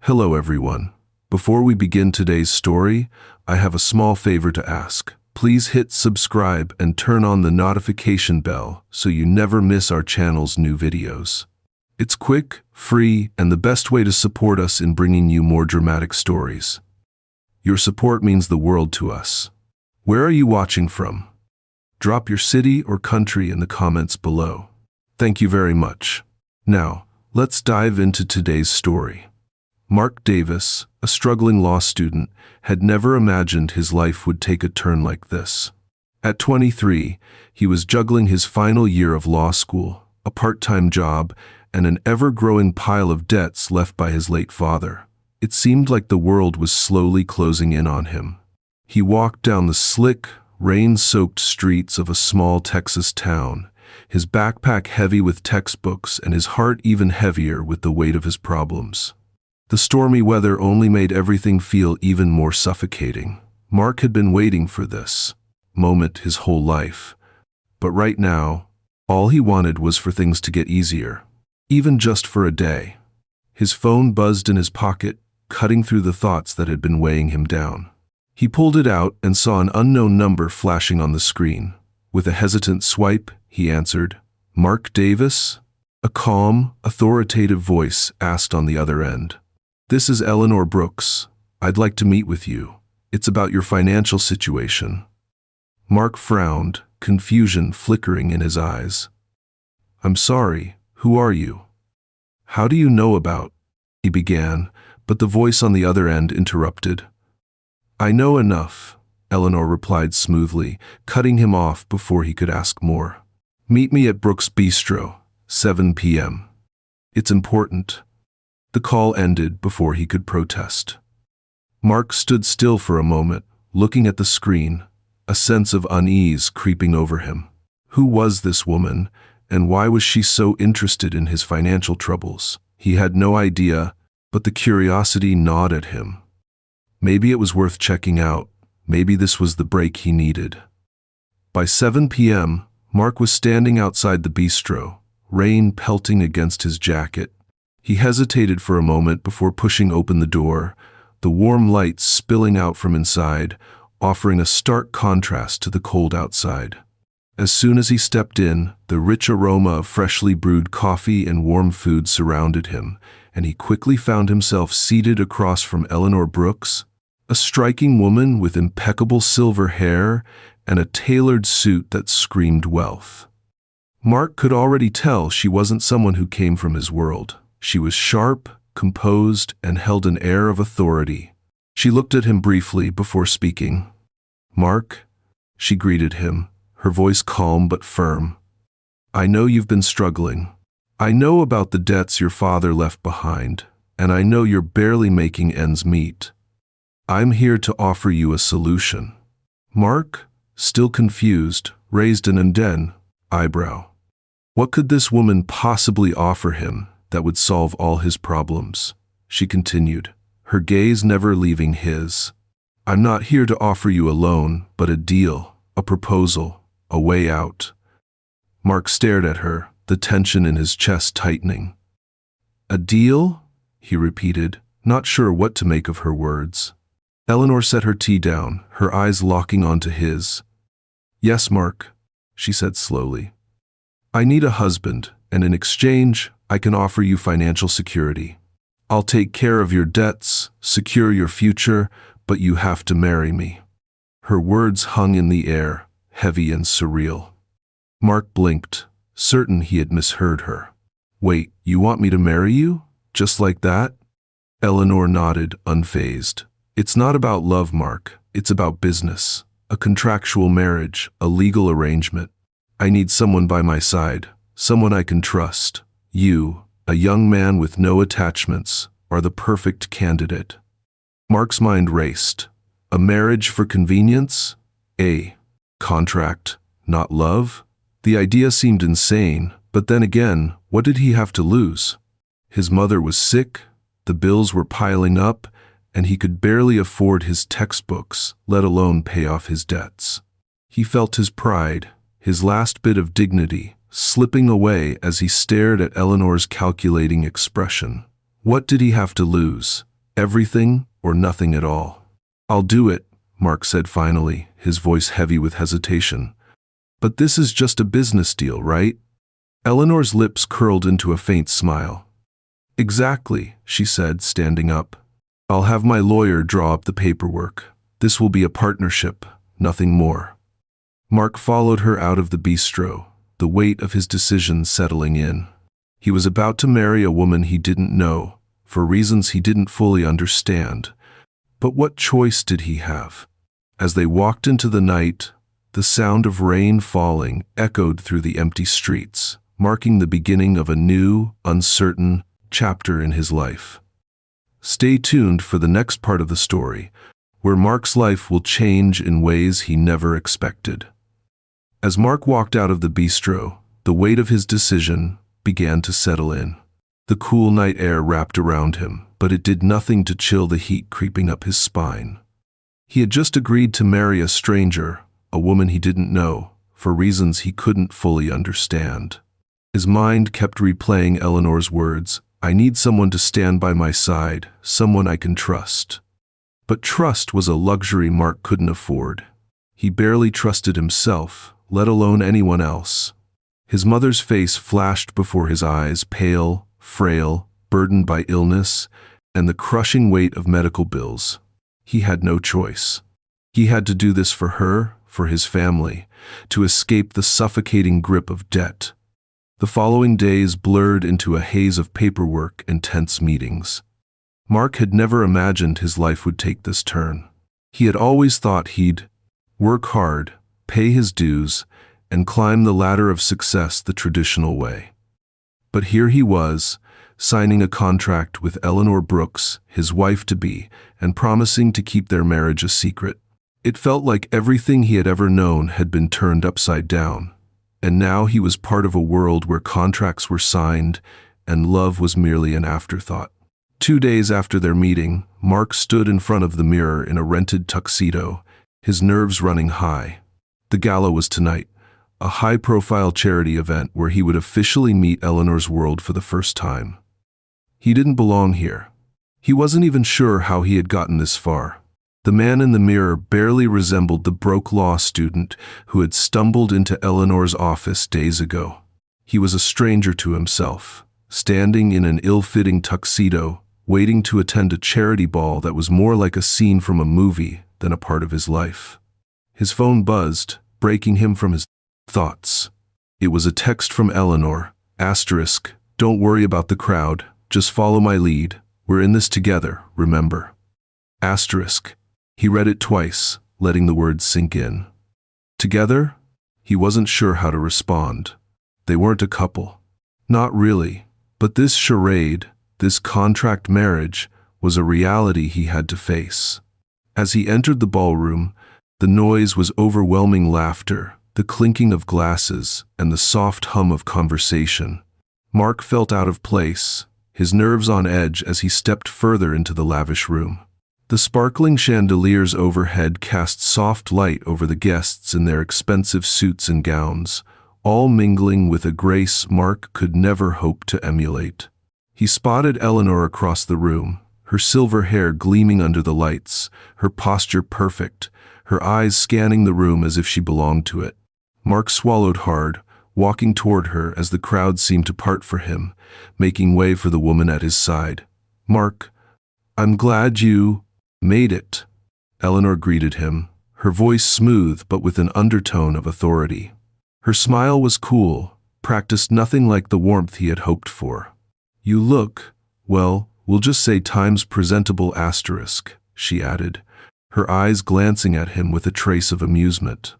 Hello everyone. Before we begin today's story, I have a small favor to ask. Please hit subscribe and turn on the notification bell so you never miss our channel's new videos. It's quick, free, and the best way to support us in bringing you more dramatic stories. Your support means the world to us. Where are you watching from? Drop your city or country in the comments below. Thank you very much. Now, let's dive into today's story. Mark Davis, a struggling law student, had never imagined his life would take a turn like this. At 23, he was juggling his final year of law school, a part-time job, and an ever-growing pile of debts left by his late father. It seemed like the world was slowly closing in on him. He walked down the slick, rain-soaked streets of a small Texas town, his backpack heavy with textbooks and his heart even heavier with the weight of his problems. The stormy weather only made everything feel even more suffocating. Mark had been waiting for this moment his whole life. But right now, all he wanted was for things to get easier, even just for a day. His phone buzzed in his pocket, cutting through the thoughts that had been weighing him down. He pulled it out and saw an unknown number flashing on the screen. With a hesitant swipe, he answered, "Mark Davis?" A calm, authoritative voice asked on the other end. "This is Eleanor Brooks. I'd like to meet with you. It's about your financial situation." Mark frowned, confusion flickering in his eyes. "I'm sorry, who are you? How do you know about?" he began, but the voice on the other end interrupted. "I know enough," Eleanor replied smoothly, cutting him off before he could ask more. "Meet me at Brooks Bistro, 7 p.m. It's important." The call ended before he could protest. Mark stood still for a moment, looking at the screen, a sense of unease creeping over him. Who was this woman, and why was she so interested in his financial troubles? He had no idea, but the curiosity gnawed at him. Maybe it was worth checking out. Maybe this was the break he needed. By 7 p.m., Mark was standing outside the bistro, rain pelting against his jacket. He hesitated for a moment before pushing open the door, the warm light spilling out from inside, offering a stark contrast to the cold outside. As soon as he stepped in, the rich aroma of freshly brewed coffee and warm food surrounded him, and he quickly found himself seated across from Eleanor Brooks, a striking woman with impeccable silver hair and a tailored suit that screamed wealth. Mark could already tell she wasn't someone who came from his world. She was sharp, composed, and held an air of authority. She looked at him briefly before speaking. "Mark," she greeted him, her voice calm but firm. "I know you've been struggling. I know about the debts your father left behind, and I know you're barely making ends meet. I'm here to offer you a solution." Mark, still confused, raised an undone eyebrow. What could this woman possibly offer him that would solve all his problems? She continued, her gaze never leaving his. "I'm not here to offer you a loan, but a deal, a proposal, a way out." Mark stared at her, the tension in his chest tightening. "A deal?" he repeated, not sure what to make of her words. Eleanor set her tea down, her eyes locking onto his. "Yes, Mark," she said slowly. "I need a husband, and in exchange, I can offer you financial security. I'll take care of your debts, secure your future, but you have to marry me." Her words hung in the air, heavy and surreal. Mark blinked, certain he had misheard her. "Wait, you want me to marry you? Just like that?" Eleanor nodded, unfazed. "It's not about love, Mark. It's about business. A contractual marriage, a legal arrangement. I need someone by my side, someone I can trust. You, a young man with no attachments, are the perfect candidate." Mark's mind raced. A marriage for convenience? A contract, not love? The idea seemed insane, but then again, what did he have to lose? His mother was sick, the bills were piling up, and he could barely afford his textbooks, let alone pay off his debts. He felt his pride, his last bit of dignity, slipping away as he stared at Eleanor's calculating expression. What did he have to lose? Everything or nothing at all. I'll do it, Mark said finally, his voice heavy with hesitation. But this is just a business deal, right? Eleanor's lips curled into a faint smile. Exactly, she said, standing up. I'll have my lawyer draw up the paperwork. This will be a partnership, nothing more. Mark followed her out of the bistro, the weight of his decision settling in. He was about to marry a woman he didn't know, for reasons he didn't fully understand. But what choice did he have? As they walked into the night, the sound of rain falling echoed through the empty streets, marking the beginning of a new, uncertain chapter in his life. Stay tuned for the next part of the story, where Mark's life will change in ways he never expected. As Mark walked out of the bistro, the weight of his decision began to settle in. The cool night air wrapped around him, but it did nothing to chill the heat creeping up his spine. He had just agreed to marry a stranger, a woman he didn't know, for reasons he couldn't fully understand. His mind kept replaying Eleanor's words, "I need someone to stand by my side, someone I can trust." But trust was a luxury Mark couldn't afford. He barely trusted himself, let alone anyone else. His mother's face flashed before his eyes, pale, frail, burdened by illness, and the crushing weight of medical bills. He had no choice. He had to do this for her, for his family, to escape the suffocating grip of debt. The following days blurred into a haze of paperwork and tense meetings. Mark had never imagined his life would take this turn. He had always thought he'd work hard, pay his dues, and climb the ladder of success the traditional way. But here he was, signing a contract with Eleanor Brooks, his wife-to-be, and promising to keep their marriage a secret. It felt like everything he had ever known had been turned upside down, and now he was part of a world where contracts were signed and love was merely an afterthought. 2 days after their meeting, Mark stood in front of the mirror in a rented tuxedo, his nerves running high. The gala was tonight, a high-profile charity event where he would officially meet Eleanor's world for the first time. He didn't belong here. He wasn't even sure how he had gotten this far. The man in the mirror barely resembled the broke law student who had stumbled into Eleanor's office days ago. He was a stranger to himself, standing in an ill-fitting tuxedo, waiting to attend a charity ball that was more like a scene from a movie than a part of his life. His phone buzzed, breaking him from his thoughts. It was a text from Eleanor, asterisk, "Don't worry about the crowd, just follow my lead, we're in this together, remember." Asterisk. He read it twice, letting the words sink in. Together? He wasn't sure how to respond. They weren't a couple. Not really, but this charade, this contract marriage, was a reality he had to face. As he entered the ballroom, the noise was overwhelming laughter, the clinking of glasses, and the soft hum of conversation. Mark felt out of place, his nerves on edge as he stepped further into the lavish room. The sparkling chandeliers overhead cast soft light over the guests in their expensive suits and gowns, all mingling with a grace Mark could never hope to emulate. He spotted Eleanor across the room, her silver hair gleaming under the lights, her posture perfect, her eyes scanning the room as if she belonged to it. Mark swallowed hard, walking toward her as the crowd seemed to part for him, making way for the woman at his side. "Mark, I'm glad you made it," Eleanor greeted him, her voice smooth but with an undertone of authority. Her smile was cool, practiced nothing like the warmth he had hoped for. "You look, well, we'll just say times presentable asterisk," she added, her eyes glancing at him with a trace of amusement.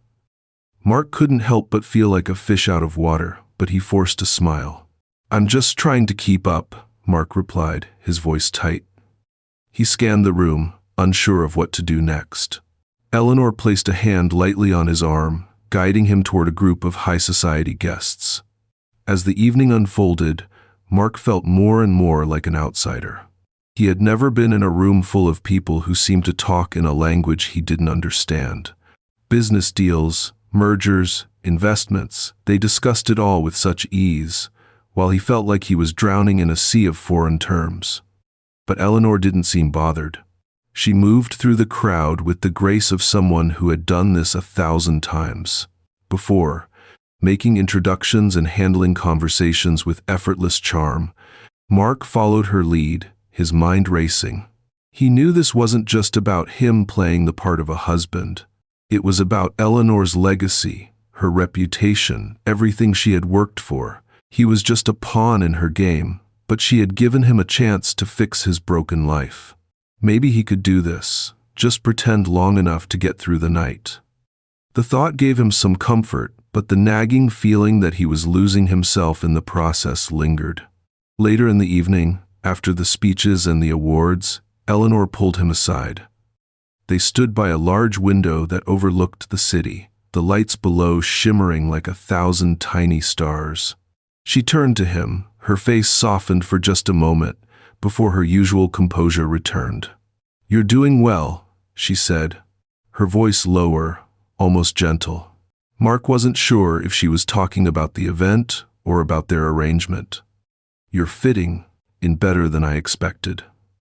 Mark couldn't help but feel like a fish out of water, but he forced a smile. "I'm just trying to keep up," Mark replied, his voice tight. He scanned the room, unsure of what to do next. Eleanor placed a hand lightly on his arm, guiding him toward a group of high society guests. As the evening unfolded, Mark felt more and more like an outsider. He had never been in a room full of people who seemed to talk in a language he didn't understand. Business deals, mergers, investments, they discussed it all with such ease, while he felt like he was drowning in a sea of foreign terms. But Eleanor didn't seem bothered. She moved through the crowd with the grace of someone who had done this 1,000 times before, making introductions and handling conversations with effortless charm. Mark followed her lead, his mind racing. He knew this wasn't just about him playing the part of a husband. It was about Eleanor's legacy, her reputation, everything she had worked for. He was just a pawn in her game, but she had given him a chance to fix his broken life. Maybe he could do this, just pretend long enough to get through the night. The thought gave him some comfort, but the nagging feeling that he was losing himself in the process lingered. Later in the evening, after the speeches and the awards, Eleanor pulled him aside. They stood by a large window that overlooked the city, the lights below shimmering like 1,000 tiny stars. She turned to him, her face softened for just a moment, before her usual composure returned. "You're doing well," she said, her voice lower, almost gentle. Mark wasn't sure if she was talking about the event or about their arrangement. "You're fitting in better than I expected."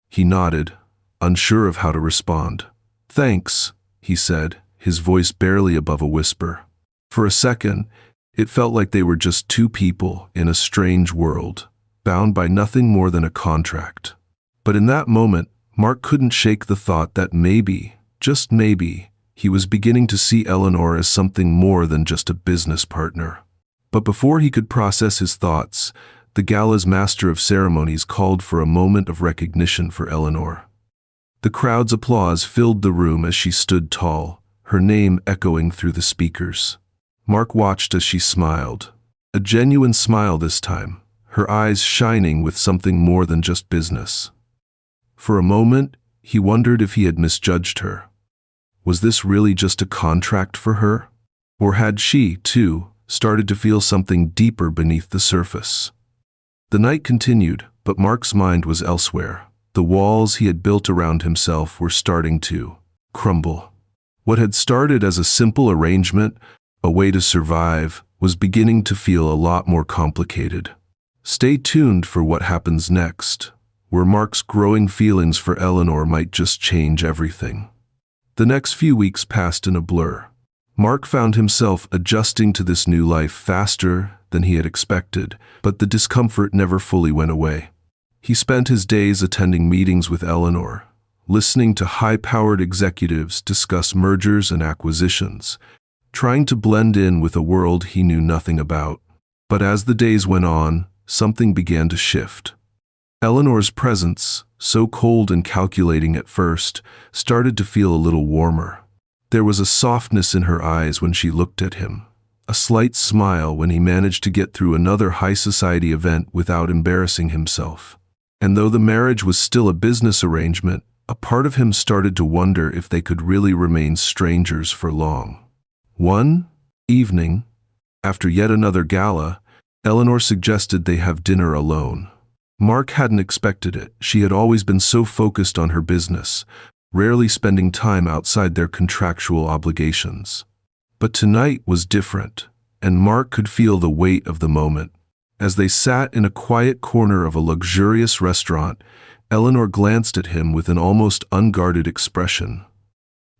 He nodded, unsure of how to respond. "Thanks," he said, his voice barely above a whisper. For a second, it felt like they were just two people in a strange world, bound by nothing more than a contract. But in that moment, Mark couldn't shake the thought that maybe, just maybe, he was beginning to see Eleanor as something more than just a business partner. But before he could process his thoughts, the gala's master of ceremonies called for a moment of recognition for Eleanor. The crowd's applause filled the room as she stood tall, her name echoing through the speakers. Mark watched as she smiled, a genuine smile this time, her eyes shining with something more than just business. For a moment, he wondered if he had misjudged her. Was this really just a contract for her? Or had she, too, started to feel something deeper beneath the surface? The night continued, but Mark's mind was elsewhere. The walls he had built around himself were starting to crumble. What had started as a simple arrangement, a way to survive, was beginning to feel a lot more complicated. Stay tuned for what happens next, where Mark's growing feelings for Eleanor might just change everything. The next few weeks passed in a blur. Mark found himself adjusting to this new life faster than he had expected, but the discomfort never fully went away. He spent his days attending meetings with Eleanor, listening to high-powered executives discuss mergers and acquisitions, trying to blend in with a world he knew nothing about. But as the days went on, something began to shift. Eleanor's presence, so cold and calculating at first, started to feel a little warmer. There was a softness in her eyes when she looked at him, a slight smile when he managed to get through another high-society event without embarrassing himself. And though the marriage was still a business arrangement, a part of him started to wonder if they could really remain strangers for long. One evening, after yet another gala, Eleanor suggested they have dinner alone. Mark hadn't expected it. She had always been so focused on her business, rarely spending time outside their contractual obligations. But tonight was different, and Mark could feel the weight of the moment. As they sat in a quiet corner of a luxurious restaurant, Eleanor glanced at him with an almost unguarded expression.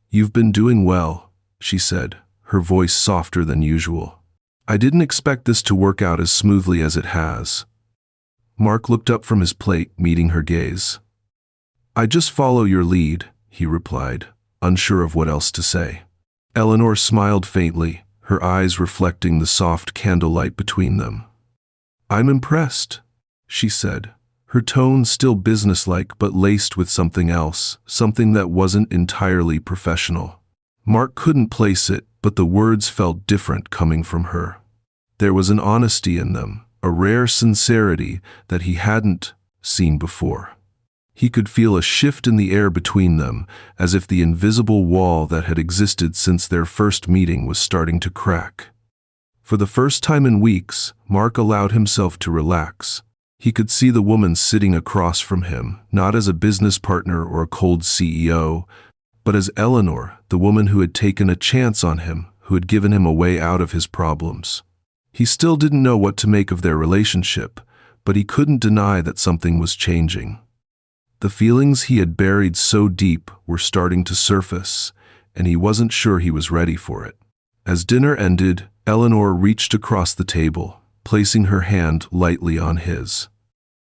"You've been doing well," she said, her voice softer than usual. "I didn't expect this to work out as smoothly as it has." Mark looked up from his plate, meeting her gaze. "I just follow your lead," he replied, unsure of what else to say. Eleanor smiled faintly, her eyes reflecting the soft candlelight between them. "I'm impressed," she said, her tone still businesslike but laced with something else, something that wasn't entirely professional. Mark couldn't place it, but the words felt different coming from her. There was an honesty in them, a rare sincerity that he hadn't seen before. He could feel a shift in the air between them, as if the invisible wall that had existed since their first meeting was starting to crack. For the first time in weeks, Mark allowed himself to relax. He could see the woman sitting across from him, not as a business partner or a cold CEO, but as Eleanor, the woman who had taken a chance on him, who had given him a way out of his problems. He still didn't know what to make of their relationship, but he couldn't deny that something was changing. The feelings he had buried so deep were starting to surface, and he wasn't sure he was ready for it. As dinner ended, Eleanor reached across the table, placing her hand lightly on his.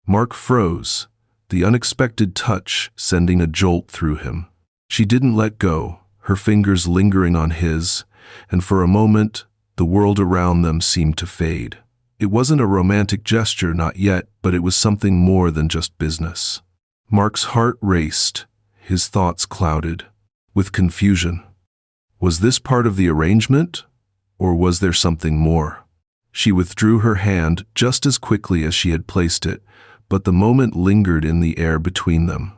Mark froze, the unexpected touch sending a jolt through him. She didn't let go, her fingers lingering on his, and for a moment, the world around them seemed to fade. It wasn't a romantic gesture, not yet, but it was something more than just business. Mark's heart raced, his thoughts clouded with confusion. Was this part of the arrangement, or was there something more? She withdrew her hand just as quickly as she had placed it, but the moment lingered in the air between them.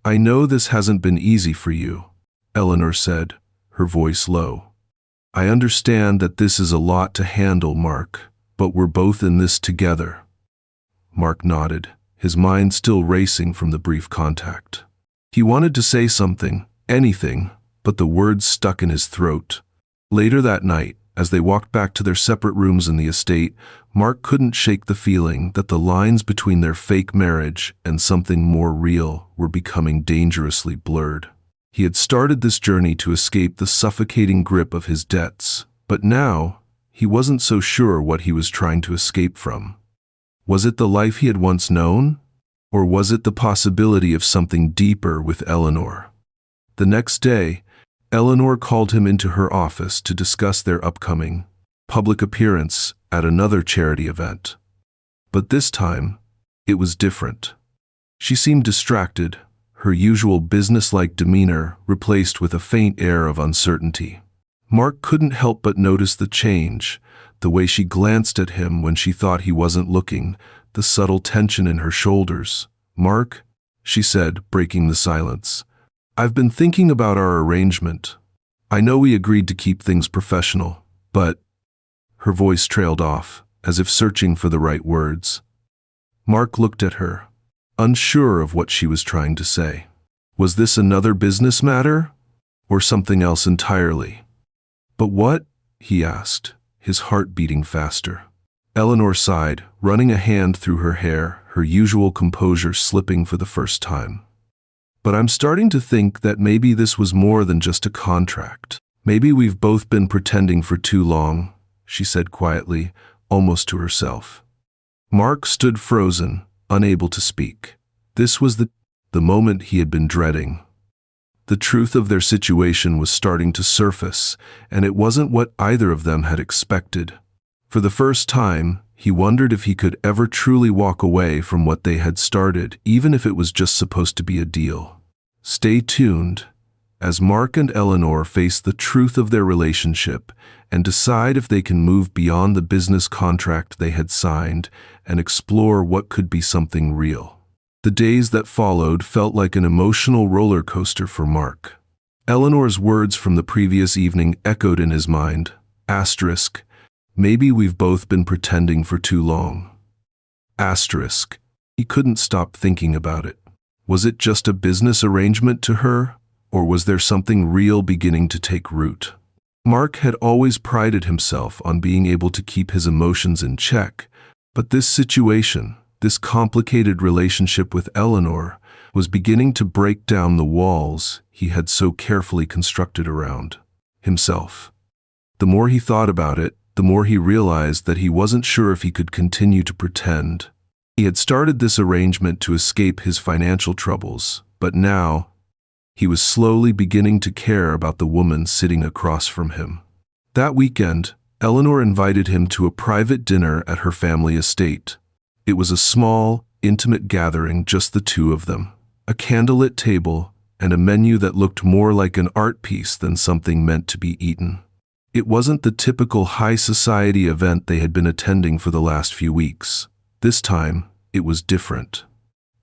"I know this hasn't been easy for you," Eleanor said, her voice low. "I understand that this is a lot to handle, Mark, but we're both in this together." Mark nodded, his mind still racing from the brief contact. He wanted to say something, anything, but the words stuck in his throat. Later that night, as they walked back to their separate rooms in the estate, Mark couldn't shake the feeling that the lines between their fake marriage and something more real were becoming dangerously blurred. He had started this journey to escape the suffocating grip of his debts, but now he wasn't so sure what he was trying to escape from. Was it the life he had once known, or was it the possibility of something deeper with Eleanor? The next day, Eleanor called him into her office to discuss their upcoming public appearance at another charity event. But this time, it was different. She seemed distracted, her usual businesslike demeanor replaced with a faint air of uncertainty. Mark couldn't help but notice the change, the way she glanced at him when she thought he wasn't looking, the subtle tension in her shoulders. "Mark," she said, breaking the silence, "I've been thinking about our arrangement. I know we agreed to keep things professional, but—" Her voice trailed off, as if searching for the right words. Mark looked at her, unsure of what she was trying to say. Was this another business matter, or something else entirely? "But what?" he asked, his heart beating faster. Eleanor sighed, running a hand through her hair, her usual composure slipping for the first time. "But I'm starting to think that maybe this was more than just a contract. Maybe we've both been pretending for too long," she said quietly, almost to herself. Mark stood frozen, unable to speak. This was the moment he had been dreading. The truth of their situation was starting to surface, and it wasn't what either of them had expected. For the first time, he wondered if he could ever truly walk away from what they had started, even if it was just supposed to be a deal. Stay tuned as Mark and Eleanor face the truth of their relationship and decide if they can move beyond the business contract they had signed and explore what could be something real. The days that followed felt like an emotional roller coaster for Mark. Eleanor's words from the previous evening echoed in his mind. Asterisk, maybe we've both been pretending for too long. Asterisk, he couldn't stop thinking about it. Was it just a business arrangement to her, or was there something real beginning to take root? Mark had always prided himself on being able to keep his emotions in check, but this situation, this complicated relationship with Eleanor, was beginning to break down the walls he had so carefully constructed around himself. The more he thought about it, the more he realized that he wasn't sure if he could continue to pretend. He had started this arrangement to escape his financial troubles, but now he was slowly beginning to care about the woman sitting across from him. That weekend, Eleanor invited him to a private dinner at her family estate. It was a small, intimate gathering, just the two of them. A candlelit table and a menu that looked more like an art piece than something meant to be eaten. It wasn't the typical high society event they had been attending for the last few weeks. This time, it was different.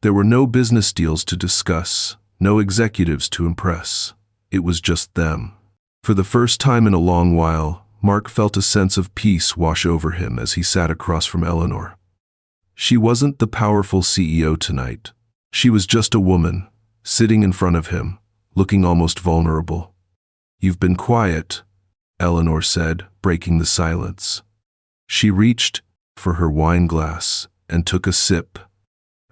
There were no business deals to discuss, no executives to impress. It was just them. For the first time in a long while, Mark felt a sense of peace wash over him as he sat across from Eleanor. She wasn't the powerful CEO tonight. She was just a woman, sitting in front of him, looking almost vulnerable. "You've been quiet," Eleanor said, breaking the silence. She reached for her wine glass and took a sip.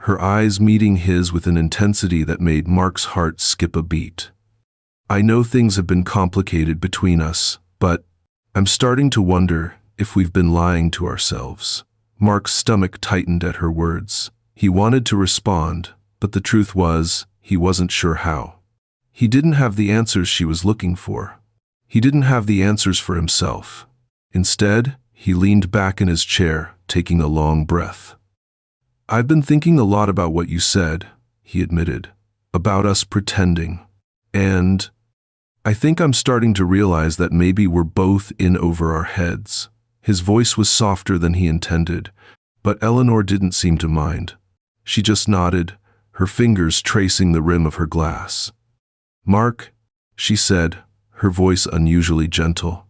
her eyes meeting his with an intensity that made Mark's heart skip a beat. "I know things have been complicated between us, but I'm starting to wonder if we've been lying to ourselves." Mark's stomach tightened at her words. He wanted to respond, but the truth was, he wasn't sure how. He didn't have the answers she was looking for. He didn't have the answers for himself. Instead, he leaned back in his chair, taking a long breath. "I've been thinking a lot about what you said," he admitted, "about us pretending. And I think I'm starting to realize that maybe we're both in over our heads." His voice was softer than he intended, but Eleanor didn't seem to mind. She just nodded, her fingers tracing the rim of her glass. "Mark," she said, her voice unusually gentle,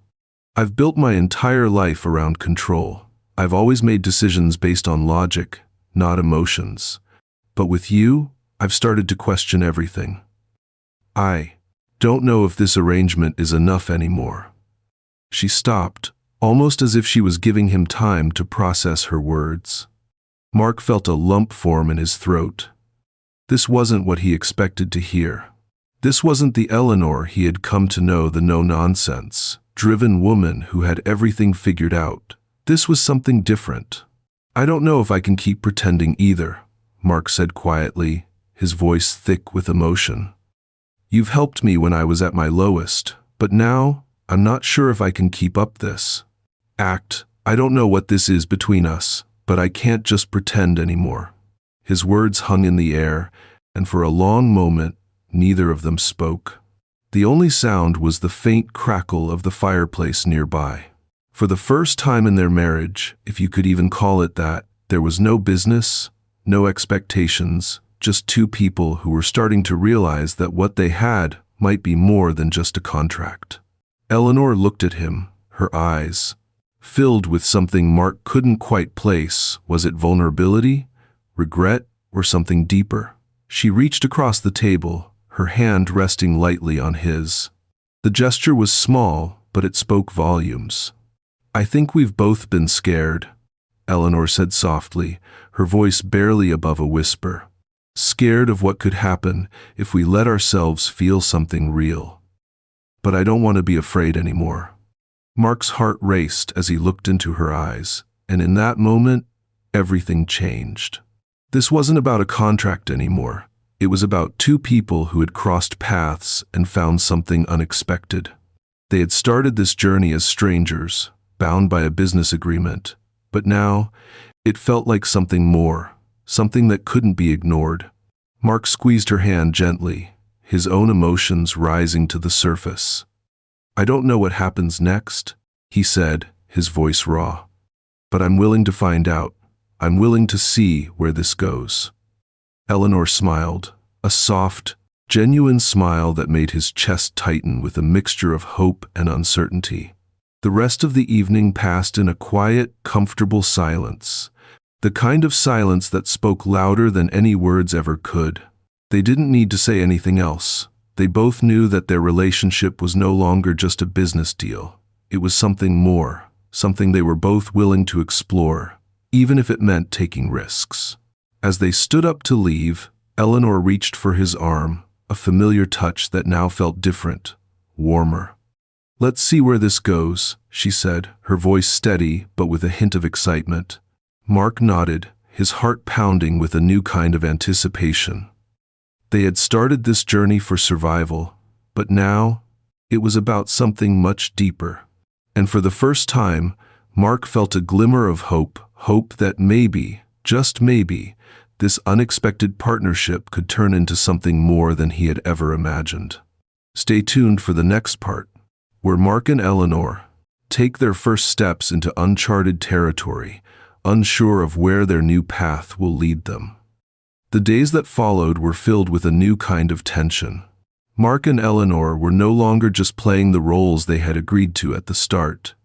"I've built my entire life around control. I've always made decisions based on logic, not emotions. But with you, I've started to question everything. I don't know if this arrangement is enough anymore." She stopped, almost as if she was giving him time to process her words. Mark felt a lump form in his throat. This wasn't what he expected to hear. This wasn't the Eleanor he had come to know, the no-nonsense, driven woman who had everything figured out. This was something different. "I don't know if I can keep pretending either," Mark said quietly, his voice thick with emotion. "You've helped me when I was at my lowest, but now I'm not sure if I can keep up this act. I don't know what this is between us, but I can't just pretend anymore." His words hung in the air, and for a long moment, neither of them spoke. The only sound was the faint crackle of the fireplace nearby. For the first time in their marriage, if you could even call it that, there was no business, no expectations, just two people who were starting to realize that what they had might be more than just a contract. Eleanor looked at him, her eyes filled with something Mark couldn't quite place. Was it vulnerability, regret, or something deeper? She reached across the table, her hand resting lightly on his. The gesture was small, but it spoke volumes. "I think we've both been scared," Eleanor said softly, her voice barely above a whisper. "Scared of what could happen if we let ourselves feel something real. But I don't want to be afraid anymore." Mark's heart raced as he looked into her eyes, and in that moment, everything changed. This wasn't about a contract anymore. It was about two people who had crossed paths and found something unexpected. They had started this journey as strangers, bound by a business agreement, but now it felt like something more, something that couldn't be ignored. Mark squeezed her hand gently, his own emotions rising to the surface. "I don't know what happens next," he said, his voice raw. "But I'm willing to find out. I'm willing to see where this goes." Eleanor smiled, a soft, genuine smile that made his chest tighten with a mixture of hope and uncertainty. The rest of the evening passed in a quiet, comfortable silence, the kind of silence that spoke louder than any words ever could. They didn't need to say anything else. They both knew that their relationship was no longer just a business deal. It was something more, something they were both willing to explore, even if it meant taking risks. As they stood up to leave, Eleanor reached for his arm, a familiar touch that now felt different, warmer. "Let's see where this goes," she said, her voice steady but with a hint of excitement. Mark nodded, his heart pounding with a new kind of anticipation. They had started this journey for survival, but now it was about something much deeper. And for the first time, Mark felt a glimmer of hope, hope that maybe, just maybe, this unexpected partnership could turn into something more than he had ever imagined. Stay tuned for the next part, where Mark and Eleanor take their first steps into uncharted territory, unsure of where their new path will lead them. The days that followed were filled with a new kind of tension. Mark and Eleanor were no longer just playing the roles they had agreed to at the start.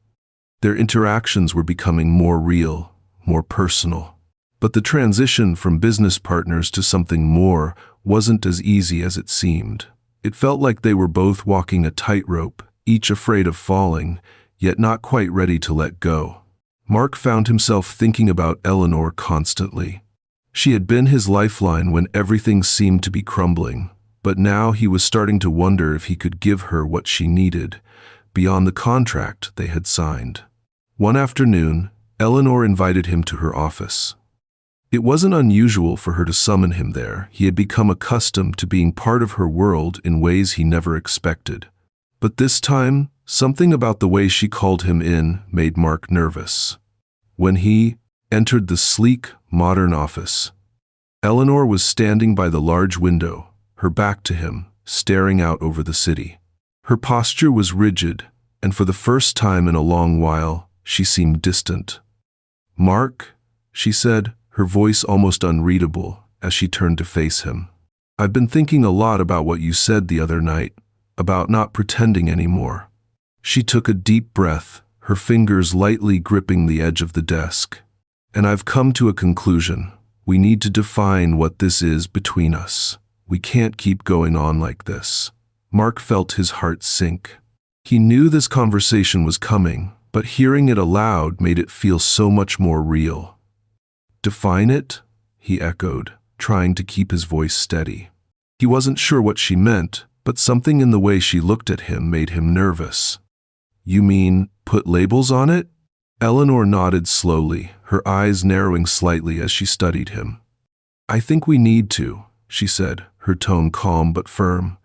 Their interactions were becoming more real, more personal. But the transition from business partners to something more wasn't as easy as it seemed. It felt like they were both walking a tightrope, each afraid of falling, yet not quite ready to let go. Mark found himself thinking about Eleanor constantly. She had been his lifeline when everything seemed to be crumbling, but now he was starting to wonder if he could give her what she needed, beyond the contract they had signed. One afternoon, Eleanor invited him to her office. It wasn't unusual for her to summon him there. He had become accustomed to being part of her world in ways he never expected. But this time, something about the way she called him in made Mark nervous. When he entered the sleek, modern office, Eleanor was standing by the large window, her back to him, staring out over the city. Her posture was rigid, and for the first time in a long while, she seemed distant. "Mark," she said, her voice almost unreadable as she turned to face him. "I've been thinking a lot about what you said the other night, about not pretending anymore." She took a deep breath, her fingers lightly gripping the edge of the desk. "And I've come to a conclusion. We need to define what this is between us. We can't keep going on like this." Mark felt his heart sink. He knew this conversation was coming, but hearing it aloud made it feel so much more real. "Define it?" he echoed, trying to keep his voice steady. He wasn't sure what she meant, but something in the way she looked at him made him nervous. "You mean, put labels on it?" Eleanor nodded slowly, her eyes narrowing slightly as she studied him. "I think we need to," she said, her tone calm but firm.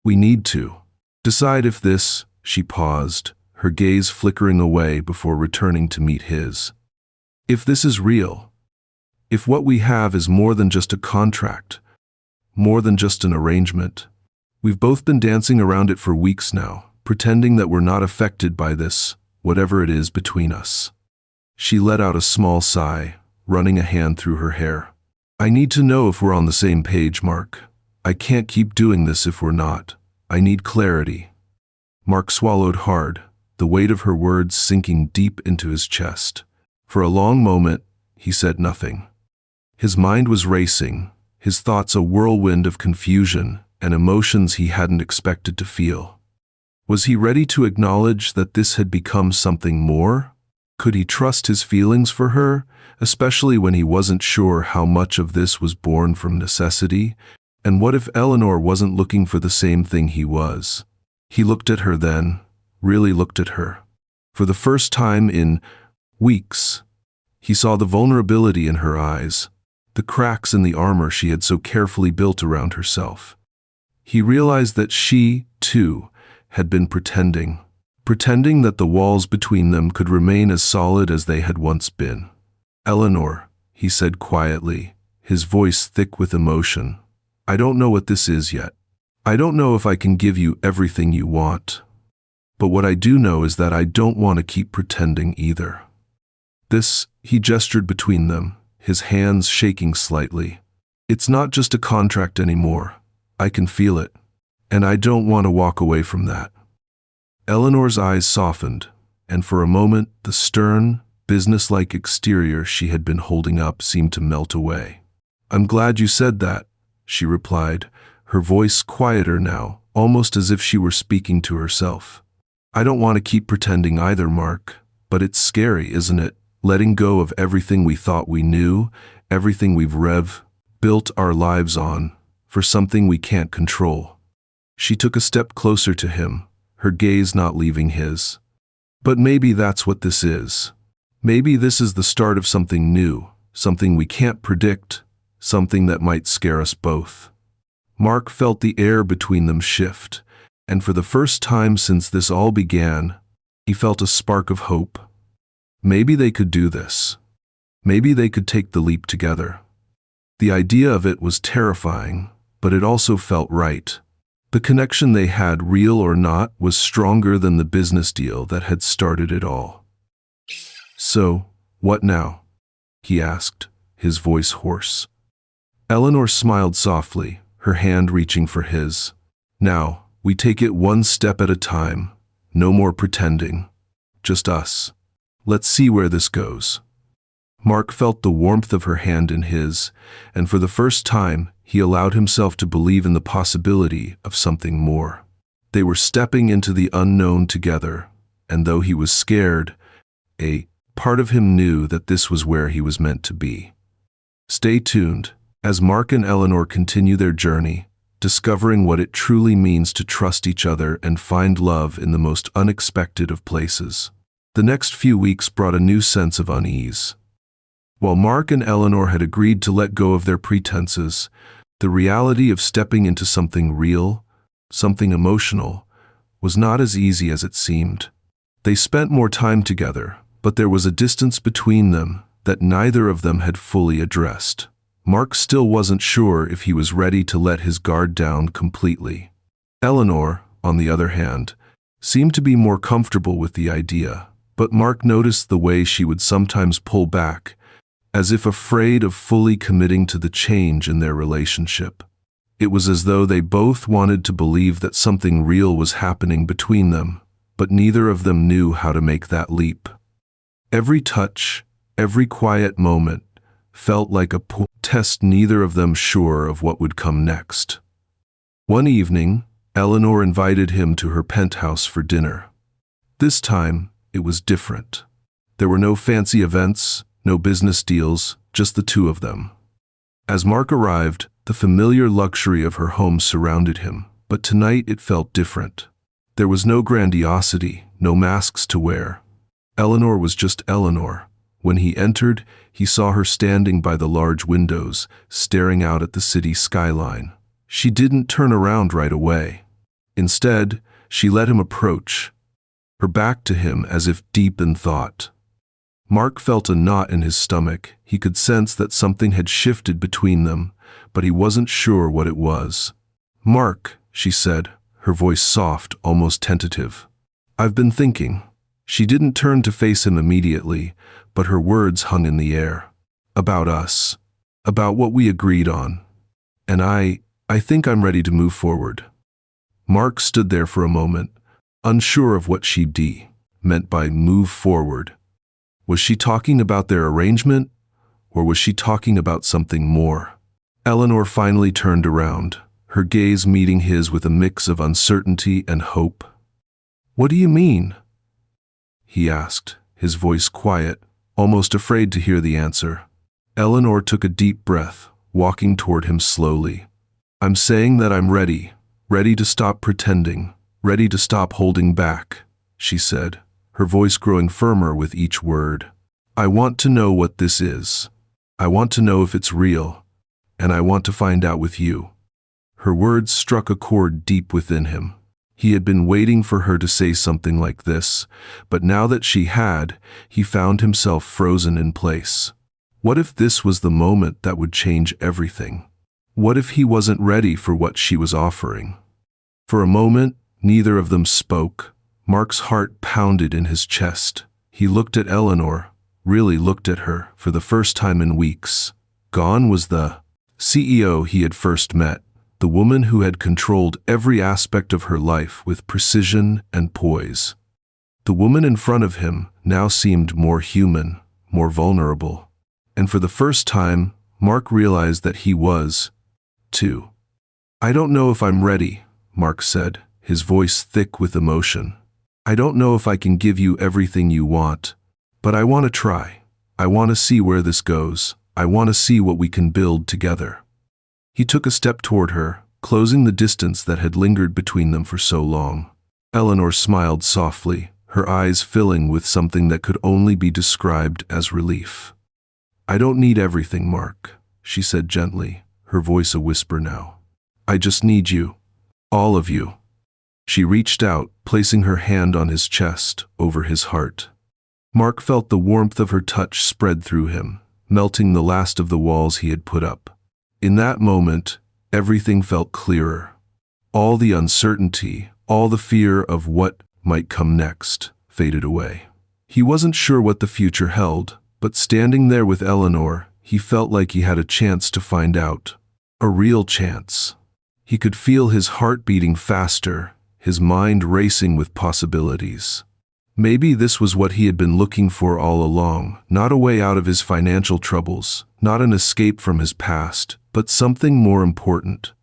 "We need to decide if this—" She paused, her gaze flickering away before returning to meet his. "If this is real. If what we have is more than just a contract, more than just an arrangement. We've both been dancing around it for weeks now, pretending that we're not affected by this, whatever it is between us." She let out a small sigh, running a hand through her hair. "I need to know if we're on the same page, Mark. I can't keep doing this if we're not. I need clarity." Mark swallowed hard, the weight of her words sinking deep into his chest. For a long moment, he said nothing. His mind was racing, his thoughts a whirlwind of confusion and emotions he hadn't expected to feel. Was he ready to acknowledge that this had become something more? Could he trust his feelings for her, especially when he wasn't sure how much of this was born from necessity? And what if Eleanor wasn't looking for the same thing he was? He looked at her then, really looked at her. For the first time in weeks, he saw the vulnerability in her eyes, the cracks in the armor she had so carefully built around herself. He realized that she, too, had been pretending that the walls between them could remain as solid as they had once been. "Eleanor," he said quietly, his voice thick with emotion, "I don't know what this is yet. I don't know if I can give you everything you want. But what I do know is that I don't want to keep pretending either." This, he gestured between them, his hands shaking slightly. "It's not just a contract anymore. I can feel it. And I don't want to walk away from that." Eleanor's eyes softened, and for a moment the stern, businesslike exterior she had been holding up seemed to melt away. "I'm glad you said that," she replied, her voice quieter now, almost as if she were speaking to herself. "I don't want to keep pretending either, Mark, but it's scary, isn't it? Letting go of everything we thought we knew, everything we've built our lives on, for something we can't control." She took a step closer to him, her gaze not leaving his. "But maybe that's what this is. Maybe this is the start of something new, something we can't predict, something that might scare us both." Mark felt the air between them shift, and for the first time since this all began, he felt a spark of hope. Maybe they could do this. Maybe they could take the leap together. The idea of it was terrifying, but it also felt right. The connection they had, real or not, was stronger than the business deal that had started it all. "So, what now?" he asked, his voice hoarse. Eleanor smiled softly, her hand reaching for his. "Now, we take it one step at a time. No more pretending. Just us. Let's see where this goes." Mark felt the warmth of her hand in his, and for the first time, he allowed himself to believe in the possibility of something more. They were stepping into the unknown together, and though he was scared, a part of him knew that this was where he was meant to be. Stay tuned as Mark and Eleanor continue their journey, discovering what it truly means to trust each other and find love in the most unexpected of places. The next few weeks brought a new sense of unease. While Mark and Eleanor had agreed to let go of their pretenses, the reality of stepping into something real, something emotional, was not as easy as it seemed. They spent more time together, but there was a distance between them that neither of them had fully addressed. Mark still wasn't sure if he was ready to let his guard down completely. Eleanor, on the other hand, seemed to be more comfortable with the idea, but Mark noticed the way she would sometimes pull back, as if afraid of fully committing to the change in their relationship. It was as though they both wanted to believe that something real was happening between them, but neither of them knew how to make that leap. Every touch, every quiet moment, felt like a test, neither of them sure of what would come next. One evening, Eleanor invited him to her penthouse for dinner. This time, it was different. There were no fancy events, no business deals, just the two of them. As Mark arrived, the familiar luxury of her home surrounded him, but tonight it felt different. There was no grandiosity, no masks to wear. Eleanor was just Eleanor. When he entered, he saw her standing by the large windows, staring out at the city skyline. She didn't turn around right away. Instead, she let him approach, her back to him as if deep in thought. Mark felt a knot in his stomach. He could sense that something had shifted between them, but he wasn't sure what it was. "Mark," she said, her voice soft, almost tentative. "I've been thinking." She didn't turn to face him immediately, but her words hung in the air. "About us. About what we agreed on. And I think I'm ready to move forward." Mark stood there for a moment, unsure of what she meant by move forward. Was she talking about their arrangement, or was she talking about something more? Eleanor finally turned around, her gaze meeting his with a mix of uncertainty and hope. "What do you mean?" he asked, his voice quiet, almost afraid to hear the answer. Eleanor took a deep breath, walking toward him slowly. "I'm saying that I'm ready to stop pretending, ready to stop holding back," she said, her voice growing firmer with each word. "I want to know what this is. I want to know if it's real, and I want to find out with you." Her words struck a chord deep within him. He had been waiting for her to say something like this, but now that she had, he found himself frozen in place. What if this was the moment that would change everything? What if he wasn't ready for what she was offering? For a moment, neither of them spoke. Mark's heart pounded in his chest. He looked at Eleanor, really looked at her, for the first time in weeks. Gone was the CEO he had first met, the woman who had controlled every aspect of her life with precision and poise. The woman in front of him now seemed more human, more vulnerable. And for the first time, Mark realized that he was, too. "I don't know if I'm ready," Mark said, his voice thick with emotion. "I don't know if I can give you everything you want, but I want to try. I want to see where this goes. I want to see what we can build together." He took a step toward her, closing the distance that had lingered between them for so long. Eleanor smiled softly, her eyes filling with something that could only be described as relief. "I don't need everything, Mark," she said gently, her voice a whisper now. "I just need you. All of you." She reached out, placing her hand on his chest, over his heart. Mark felt the warmth of her touch spread through him, melting the last of the walls he had put up. In that moment, everything felt clearer. All the uncertainty, all the fear of what might come next, faded away. He wasn't sure what the future held, but standing there with Eleanor, he felt like he had a chance to find out. A real chance. He could feel his heart beating faster, his mind racing with possibilities. Maybe this was what he had been looking for all along, not a way out of his financial troubles, not an escape from his past, but something more important.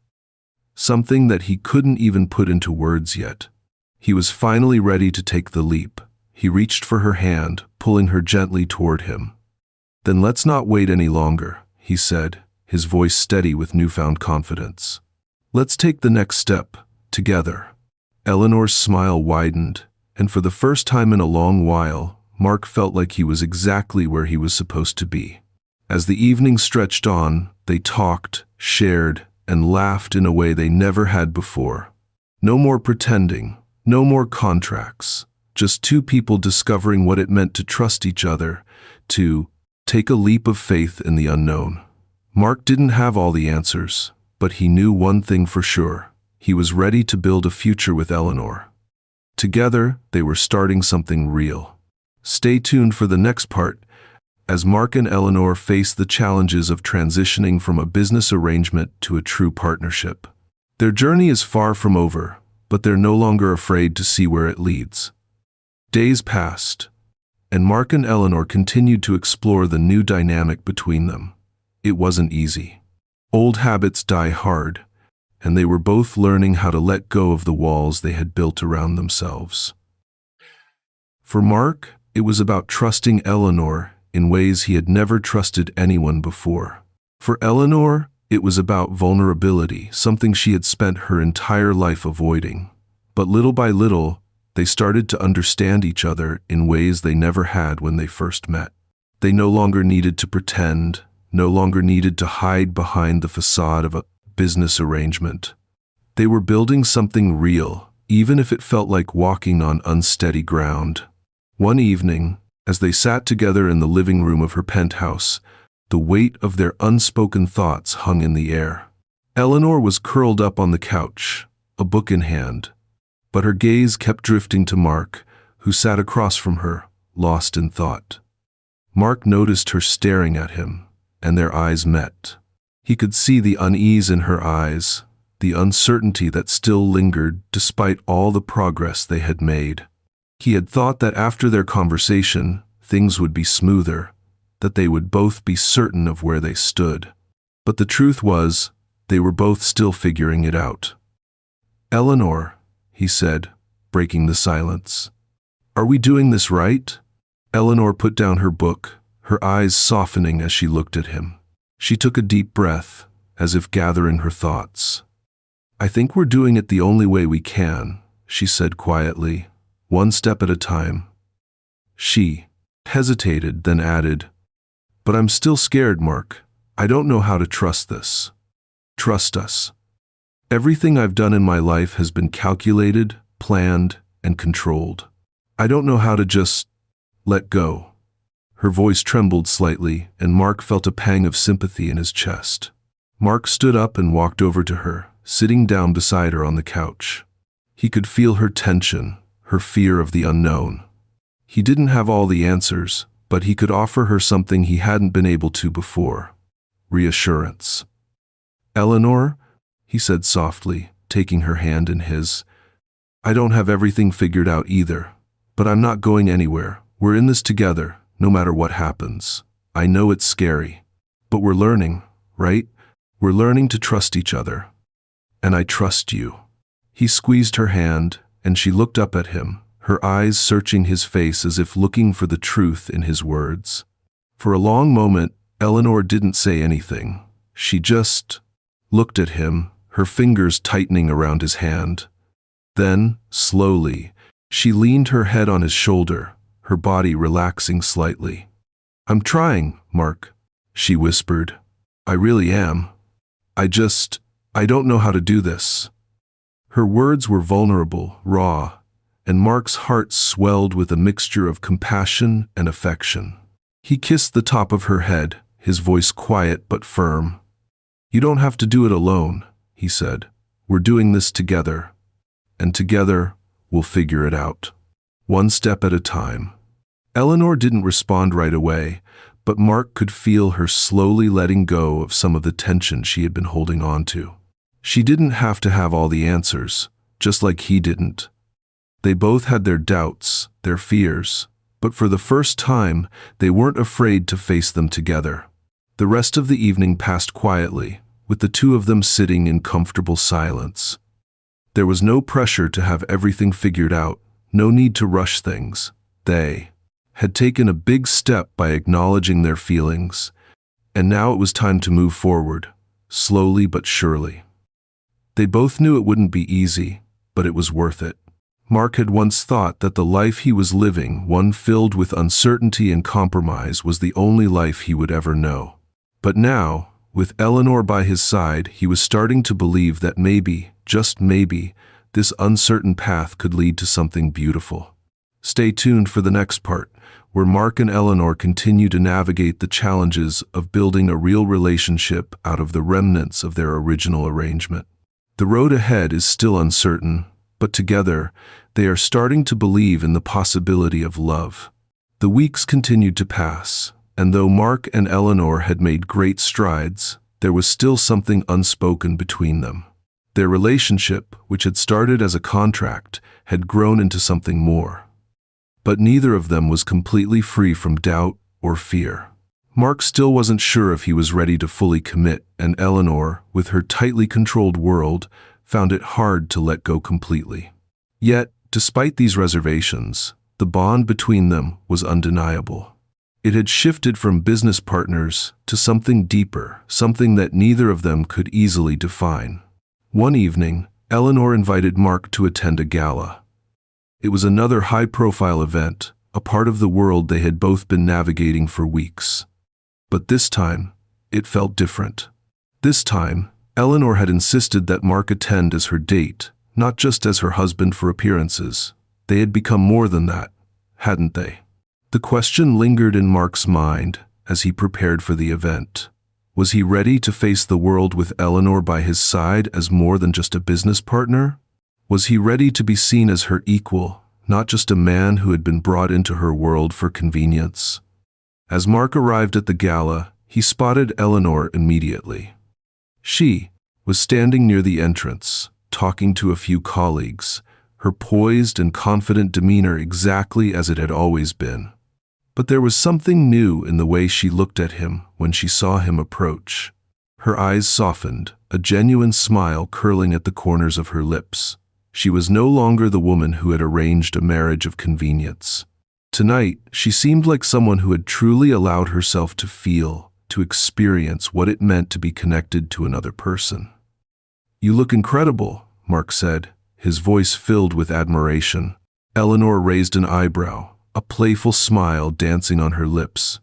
Something that he couldn't even put into words yet. He was finally ready to take the leap. He reached for her hand, pulling her gently toward him. "Then let's not wait any longer," he said, his voice steady with newfound confidence. Let's take the next step, together. Eleanor's smile widened, and for the first time in a long while, Mark felt like he was exactly where he was supposed to be. As the evening stretched on, they talked, shared, and laughed in a way they never had before. No more pretending, no more contracts, just two people discovering what it meant to trust each other, to take a leap of faith in the unknown. Mark didn't have all the answers, but he knew one thing for sure. He was ready to build a future with Eleanor. Together, they were starting something real. Stay tuned for the next part, as Mark and Eleanor face the challenges of transitioning from a business arrangement to a true partnership. Their journey is far from over, but they're no longer afraid to see where it leads. Days passed, and Mark and Eleanor continued to explore the new dynamic between them. It wasn't easy. Old habits die hard, and they were both learning how to let go of the walls they had built around themselves. For Mark, it was about trusting Eleanor in ways he had never trusted anyone before. For Eleanor, it was about vulnerability, something she had spent her entire life avoiding. But little by little, they started to understand each other in ways they never had when they first met. They no longer needed to pretend, no longer needed to hide behind the facade of a business arrangement. They were building something real, even if it felt like walking on unsteady ground. One evening, as they sat together in the living room of her penthouse, the weight of their unspoken thoughts hung in the air. Eleanor was curled up on the couch, a book in hand, but her gaze kept drifting to Mark, who sat across from her, lost in thought. Mark noticed her staring at him, and their eyes met. He could see the unease in her eyes, the uncertainty that still lingered despite all the progress they had made. He had thought that after their conversation, things would be smoother, that they would both be certain of where they stood. But the truth was, they were both still figuring it out. "Eleanor," he said, breaking the silence, "are we doing this right?" Eleanor put down her book, her eyes softening as she looked at him. She took a deep breath, as if gathering her thoughts. "I think we're doing it the only way we can," she said quietly, "one step at a time." She hesitated, then added, "But I'm still scared, Mark. I don't know how to trust this." "Trust us. Everything I've done in my life has been calculated, planned, and controlled. I don't know how to just let go." Her voice trembled slightly, and Mark felt a pang of sympathy in his chest. Mark stood up and walked over to her, sitting down beside her on the couch. He could feel her tension, her fear of the unknown. He didn't have all the answers, but he could offer her something he hadn't been able to before: reassurance. "Eleanor," he said softly, taking her hand in his, "I don't have everything figured out either, but I'm not going anywhere. We're in this together, no matter what happens. I know it's scary, but we're learning, right? We're learning to trust each other. And I trust you." He squeezed her hand, and she looked up at him, her eyes searching his face as if looking for the truth in his words. For a long moment, Eleanor didn't say anything. She just looked at him, her fingers tightening around his hand. Then, slowly, she leaned her head on his shoulder, her body relaxing slightly. "I'm trying, Mark," she whispered. "I really am. I don't know how to do this." Her words were vulnerable, raw, and Mark's heart swelled with a mixture of compassion and affection. He kissed the top of her head, his voice quiet but firm. "You don't have to do it alone," he said. "We're doing this together, and together we'll figure it out. One step at a time." Eleanor didn't respond right away, but Mark could feel her slowly letting go of some of the tension she had been holding on to. She didn't have to have all the answers, just like he didn't. They both had their doubts, their fears, but for the first time, they weren't afraid to face them together. The rest of the evening passed quietly, with the two of them sitting in comfortable silence. There was no pressure to have everything figured out, no need to rush things. They had taken a big step by acknowledging their feelings, And now it was time to move forward, slowly but surely. They both knew it wouldn't be easy, but it was worth it. Mark had once thought that the life he was living, one filled with uncertainty and compromise, was the only life he would ever know. But now, with Eleanor by his side, he was starting to believe that maybe, just maybe, this uncertain path could lead to something beautiful. Stay tuned for the next part, where Mark and Eleanor continue to navigate the challenges of building a real relationship out of the remnants of their original arrangement. The road ahead is still uncertain, but together, they are starting to believe in the possibility of love. The weeks continued to pass, and though Mark and Eleanor had made great strides, there was still something unspoken between them. Their relationship, which had started as a contract, had grown into something more. But neither of them was completely free from doubt or fear. Mark still wasn't sure if he was ready to fully commit, and Eleanor, with her tightly controlled world, found it hard to let go completely. Yet, despite these reservations, the bond between them was undeniable. It had shifted from business partners to something deeper, something that neither of them could easily define. One evening, Eleanor invited Mark to attend a gala. It was another high-profile event, a part of the world they had both been navigating for weeks. But this time, it felt different. This time, Eleanor had insisted that Mark attend as her date, not just as her husband for appearances. They had become more than that, hadn't they? The question lingered in Mark's mind as he prepared for the event. Was he ready to face the world with Eleanor by his side as more than just a business partner? Was he ready to be seen as her equal, not just a man who had been brought into her world for convenience? As Mark arrived at the gala, he spotted Eleanor immediately. She was standing near the entrance, talking to a few colleagues, her poised and confident demeanor exactly as it had always been. But there was something new in the way she looked at him when she saw him approach. Her eyes softened, a genuine smile curling at the corners of her lips. She was no longer the woman who had arranged a marriage of convenience. Tonight, she seemed like someone who had truly allowed herself to feel, to experience what it meant to be connected to another person. "You look incredible," Mark said, his voice filled with admiration. Eleanor raised an eyebrow, a playful smile dancing on her lips.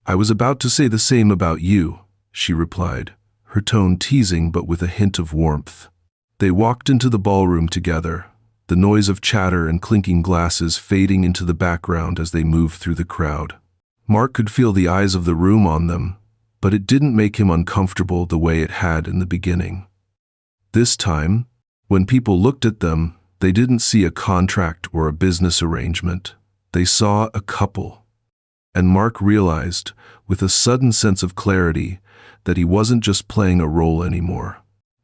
"I was about to say the same about you," she replied, her tone teasing but with a hint of warmth. They walked into the ballroom together, the noise of chatter and clinking glasses fading into the background as they moved through the crowd. Mark could feel the eyes of the room on them, but it didn't make him uncomfortable the way it had in the beginning. This time, when people looked at them, they didn't see a contract or a business arrangement. They saw a couple. And Mark realized, with a sudden sense of clarity, that he wasn't just playing a role anymore.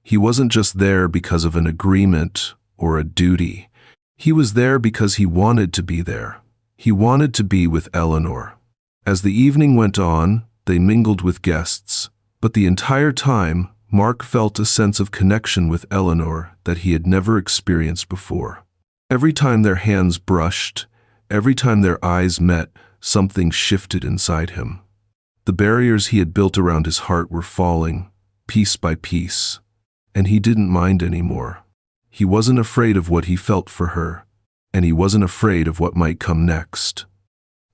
He wasn't just there because of an agreement or a duty. He was there because he wanted to be there. He wanted to be with Eleanor. As the evening went on, they mingled with guests, but the entire time, Mark felt a sense of connection with Eleanor that he had never experienced before. Every time their hands brushed, every time their eyes met, something shifted inside him. The barriers he had built around his heart were falling, piece by piece, and he didn't mind anymore. He wasn't afraid of what he felt for her, and he wasn't afraid of what might come next.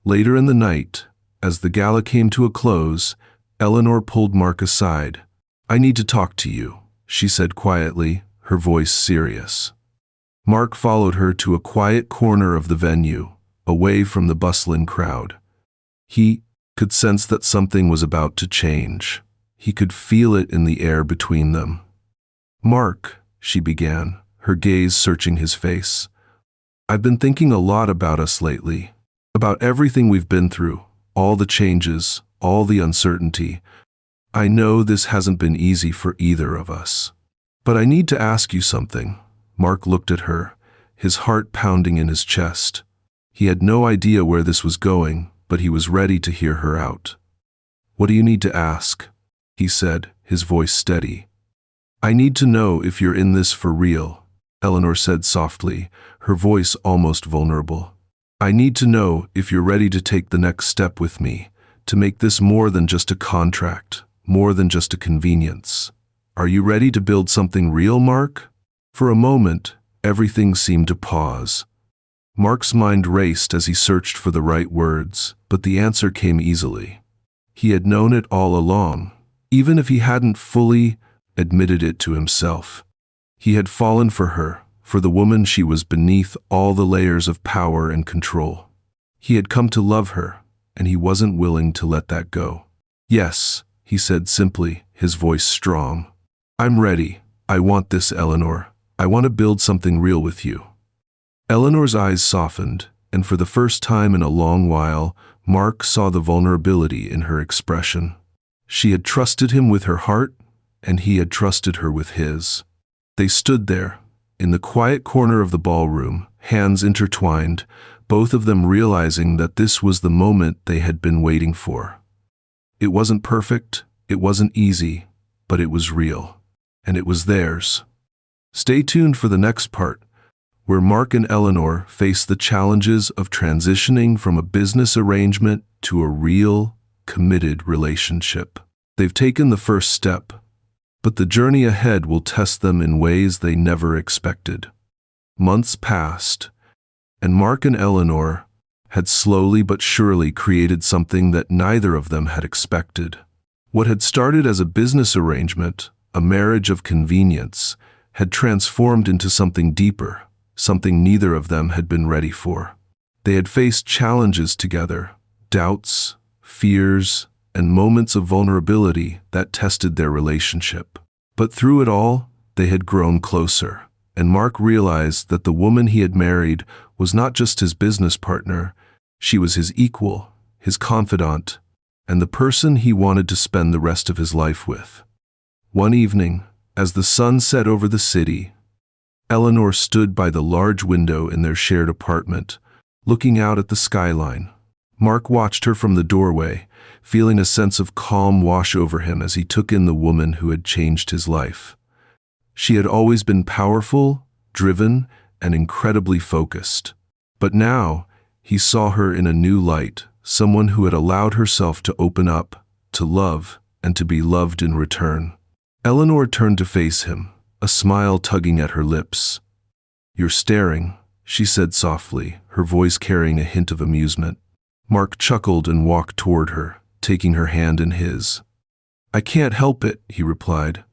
Later in the night, as the gala came to a close, Eleanor pulled Mark aside. "I need to talk to you," she said quietly, her voice serious. Mark followed her to a quiet corner of the venue, away from the bustling crowd. He could sense that something was about to change. He could feel it in the air between them. "Mark," she began, her gaze searching his face, "I've been thinking a lot about us lately, about everything we've been through, all the changes, all the uncertainty. I know this hasn't been easy for either of us. But I need to ask you something." Mark looked at her, his heart pounding in his chest. He had no idea where this was going, but he was ready to hear her out. "What do you need to ask?" he said, his voice steady. "I need to know if you're in this for real," Eleanor said softly, her voice almost vulnerable. "I need to know if you're ready to take the next step with me, to make this more than just a contract, more than just a convenience. Are you ready to build something real, Mark? For a moment, everything seemed to pause. Mark's mind raced as he searched for the right words, but the answer came easily. He had known it all along, even if he hadn't fully admitted it to himself. He had fallen for her, for the woman she was beneath all the layers of power and control. He had come to love her, and he wasn't willing to let that go. "Yes," he said simply, his voice strong. "I'm ready. I want this, Eleanor. I want to build something real with you." Eleanor's eyes softened, and for the first time in a long while, Mark saw the vulnerability in her expression. She had trusted him with her heart, and he had trusted her with his. They stood there, in the quiet corner of the ballroom, hands intertwined, both of them realizing that this was the moment they had been waiting for. It wasn't perfect, it wasn't easy, but it was real, and it was theirs. Stay tuned for the next part, where Mark and Eleanor face the challenges of transitioning from a business arrangement to a real, committed relationship. They've taken the first step, but the journey ahead will test them in ways they never expected. Months passed, and Mark and Eleanor had slowly but surely created something that neither of them had expected. What had started as a business arrangement, a marriage of convenience, had transformed into something deeper, something neither of them had been ready for. They had faced challenges together, doubts, fears, and moments of vulnerability that tested their relationship. But through it all, they had grown closer, and Mark realized that the woman he had married was not just his business partner, she was his equal, his confidant, and the person he wanted to spend the rest of his life with. One evening, as the sun set over the city, Eleanor stood by the large window in their shared apartment, looking out at the skyline. Mark watched her from the doorway, feeling a sense of calm wash over him as he took in the woman who had changed his life. She had always been powerful, driven, and incredibly focused. But now, he saw her in a new light, someone who had allowed herself to open up, to love, and to be loved in return. Eleanor turned to face him, a smile tugging at her lips. "You're staring," she said softly, her voice carrying a hint of amusement. Mark chuckled and walked toward her, taking her hand in his. "I can't help it," he replied.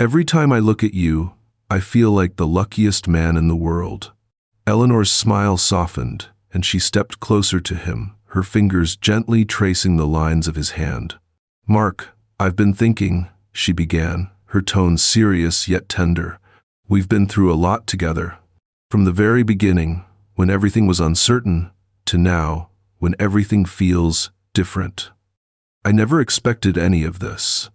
"Every time I look at you, I feel like the luckiest man in the world." Eleanor's smile softened, and she stepped closer to him, her fingers gently tracing the lines of his hand. "Mark, I've been thinking," she began, her tone serious yet tender. "We've been through a lot together. From the very beginning, when everything was uncertain, to now, when everything feels different. I never expected any of this,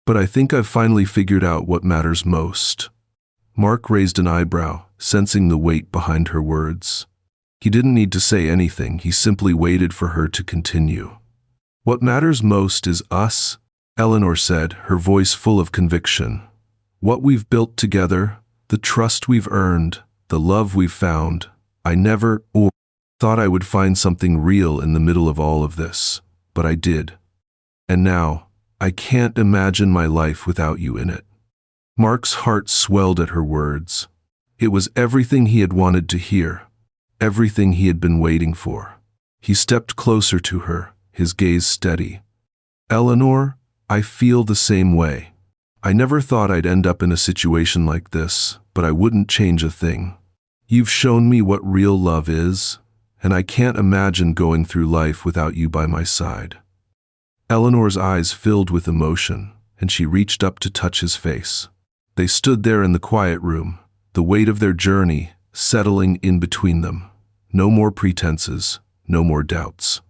but I think I've finally figured out what matters most." Mark raised an eyebrow, sensing the weight behind her words. He didn't need to say anything, he simply waited for her to continue. "What matters most is us," Eleanor said, her voice full of conviction. "What we've built together, the trust we've earned, the love we've found. I never thought I would find something real in the middle of all of this, but I did. And now, I can't imagine my life without you in it." Mark's heart swelled at her words. It was everything he had wanted to hear, everything he had been waiting for. He stepped closer to her, his gaze steady. "Eleanor, I feel the same way. I never thought I'd end up in a situation like this, but I wouldn't change a thing. You've shown me what real love is, and I can't imagine going through life without you by my side." Eleanor's eyes filled with emotion, and she reached up to touch his face. They stood there in the quiet room, the weight of their journey settling in between them. No more pretenses, no more doubts.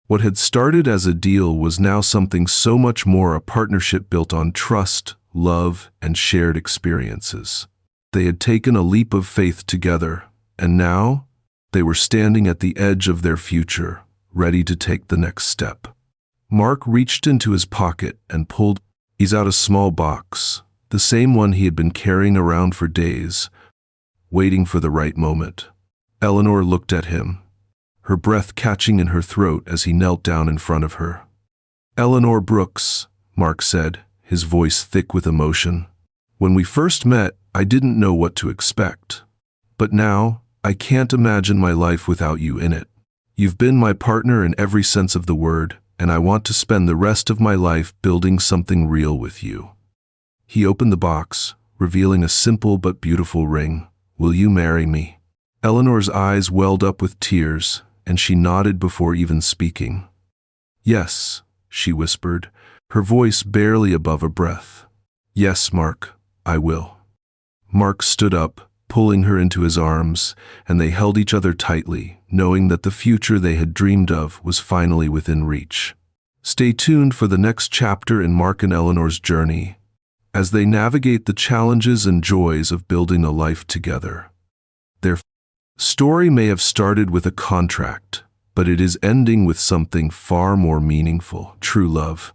What had started as a deal was now something so much more, a partnership built on trust, love, and shared experiences. They had taken a leap of faith together, and now they were standing at the edge of their future, ready to take the next step. Mark reached into his pocket and pulled out a small box, the same one he had been carrying around for days, waiting for the right moment. Eleanor looked at him, her breath catching in her throat as he knelt down in front of her. Eleanor Brooks, Mark said, his voice thick with emotion. When we first met, I didn't know what to expect. But now, I can't imagine my life without you in it. You've been my partner in every sense of the word, and I want to spend the rest of my life building something real with you. He opened the box, revealing a simple but beautiful ring. Will you marry me? Eleanor's eyes welled up with tears, and she nodded before even speaking. Yes, she whispered, her voice barely above a breath. Yes, Mark, I will. Mark stood up, pulling her into his arms, and they held each other tightly, knowing that the future they had dreamed of was finally within reach. Stay tuned for the next chapter in Mark and Eleanor's journey, as they navigate the challenges and joys of building a life together. Their story may have started with a contract, but it is ending with something far more meaningful: true love.